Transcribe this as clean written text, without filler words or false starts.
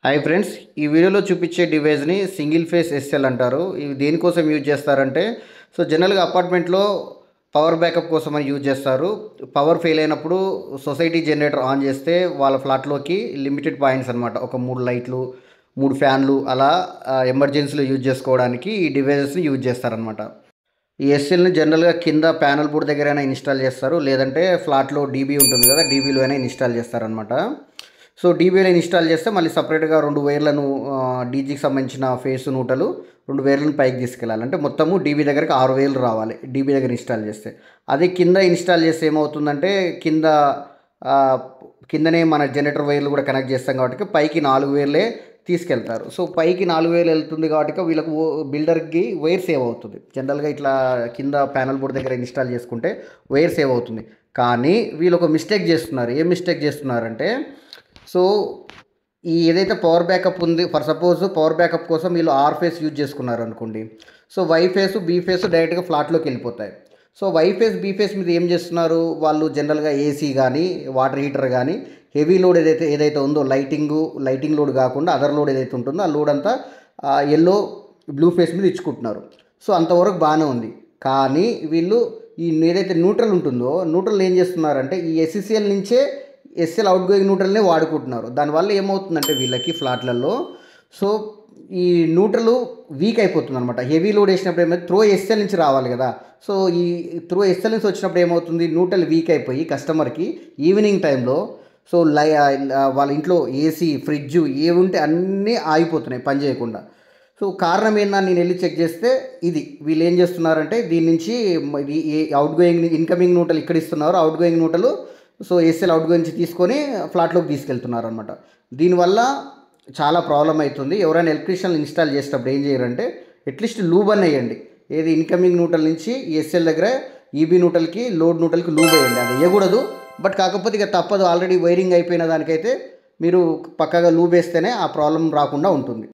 Hi friends, ఈ వీడియోలో చూపించే డివైస్ని సింగిల్ ఫేస్ ఎస్ఎల్ అంటారు. ఇవి దేనికోసం యూజ్ చేస్తారంటే జనరల్గా అపార్ట్మెంట్లో పవర్ బ్యాకప్ కోసం అని యూజ్ చేస్తారు. పవర్ ఫెయిల్ అయినప్పుడు సొసైటీ జనరేటర్ ఆన్ చేస్తే వాళ్ళ ఫ్లాట్లోకి లిమిటెడ్ పాయింట్స్ అనమాట, ఒక 3 లైట్లు 3 ఫ్యాన్లు అలా ఎమర్జెన్సీలో యూజ్ చేసుకోవడానికి ఈ డివైజెస్ని యూజ్ చేస్తారనమాట. ఈ ఎస్ఎల్ని జనరల్గా కింద ప్యానల్ బోర్డ్ దగ్గరైనా ఇన్స్టాల్ చేస్తారు, లేదంటే ఫ్లాట్లో డీబీ ఉంటుంది కదా, డీబీలో అయినా ఇన్స్టాల్ చేస్తారనమాట. డీబీలో ఇన్స్టాల్ చేస్తే మళ్ళీ సపరేట్గా 2 వైర్లను డీజీకి సంబంధించిన ఫేస్ నూటలు 2 వైర్లను పైకి తీసుకెళ్ళాలి. అంటే మొత్తము డీబీ దగ్గరికి 6 వైర్లు రావాలి డీబీ దగ్గర ఇన్స్టాల్ చేస్తే. అదే కింద ఇన్స్టాల్ చేస్తే ఏమవుతుందంటే ఆ, కిందనే మన జనరేటర్ వైర్లు కూడా కనెక్ట్ చేస్తాం కాబట్టి పైకి 4 వైర్లే తీసుకెళ్తారు. పైకి 4 వేలు వెళ్తుంది కాబట్టి వీళ్ళకు బిల్డర్కి వైర్ సేవ్ అవుతుంది. జనరల్గా ఇట్లా కింద ప్యానల్ బోర్డ్ దగ్గర ఇన్స్టాల్ చేసుకుంటే వైర్ సేవ్ అవుతుంది. కానీ వీళ్ళు ఒక మిస్టేక్ చేస్తున్నారు. ఏం మిస్టేక్ చేస్తున్నారంటే సో ఈ ఏదైతే పవర్ బ్యాకప్ ఉంది, ఫర్ సపోజ్ పవర్ బ్యాకప్ కోసం వీళ్ళు ఆర్ ఫేస్ యూజ్ చేసుకున్నారు అనుకోండి. వై ఫేస్ బీ ఫేస్ డైరెక్ట్గా ఫ్లాట్లోకి వెళ్ళిపోతాయి. వై ఫేస్ బీ ఫేస్ మీద ఏం చేస్తున్నారు వాళ్ళు, జనరల్గా ఏసీ కానీ వాటర్ హీటర్ కానీ హెవీ లోడ్ ఏదైతే ఉందో లైటింగ్ లోడ్ కాకుండా అదర్ లోడ్ ఏదైతే ఉంటుందో ఆ లోడ్ అంతా ఎల్లో బ్లూ ఫేస్ మీద ఇచ్చుకుంటున్నారు. అంతవరకు బాగానే ఉంది. కానీ వీళ్ళు ఏదైతే న్యూట్రల్ ఉంటుందో న్యూట్రల్ ఏం చేస్తున్నారంటే ఈ ఎస్సీసీఎల్ నుంచే ఎస్ఎల్ అవుట్ గోయింగ్ న్యూట్రల్నే వాడుకుంటున్నారు. దానివల్ల ఏమవుతుందంటే వీళ్ళకి ఫ్లాట్లలో ఈ న్యూట్రల్ వీక్ అయిపోతుంది అనమాట. హెవీ లోడ్ వేసినప్పుడు ఏమైతే త్రో ఎస్ఎల్ నుంచి రావాలి కదా, ఈ త్రో ఎస్ఎల్ నుంచి వచ్చినప్పుడు ఏమవుతుంది, న్యూట్రల్ వీక్ అయిపోయి కస్టమర్కి ఈవినింగ్ టైంలో వాళ్ళ ఇంట్లో ఏసీ ఫ్రిడ్జ్ ఏవి ఉంటే అన్నీ ఆగిపోతున్నాయి పని చేయకుండా. కారణం ఏంటని నేను వెళ్ళి చెక్ చేస్తే వీళ్ళు ఏం చేస్తున్నారంటే దీని నుంచి అవుట్ గోయింగ్ ఇన్కమింగ్ న్యూట్రల్ ఇక్కడ ఇస్తున్నారు, outgoing neutral SL outgoing నుంచి తీసుకొని ఫ్లాట్లోకి తీసుకెళ్తున్నారు అనమాట. దీనివల్ల చాలా ప్రాబ్లం అవుతుంది. ఎవరైనా ఎలక్ట్రీషియన్ ఇన్స్టాల్ చేసేటప్పుడు ఏం చేయరంటే అట్లీస్ట్ లూబ్ అని వేయండి. ఏది ఇన్కమింగ్ న్యూట్రల్ నుంచి ఎస్ఎల్ దగ్గర ఈబీ న్యూట్రల్కి లోడ్ న్యూట్రల్కి లూబ్ వేయండి. అది వేయకూడదు, బట్ కాకపోతే ఇక తప్పదు, ఆల్రెడీ వైరింగ్ అయిపోయిన దానికైతే మీరు పక్కగా లూబ్ వేస్తేనే ఆ ప్రాబ్లం రాకుండా ఉంటుంది.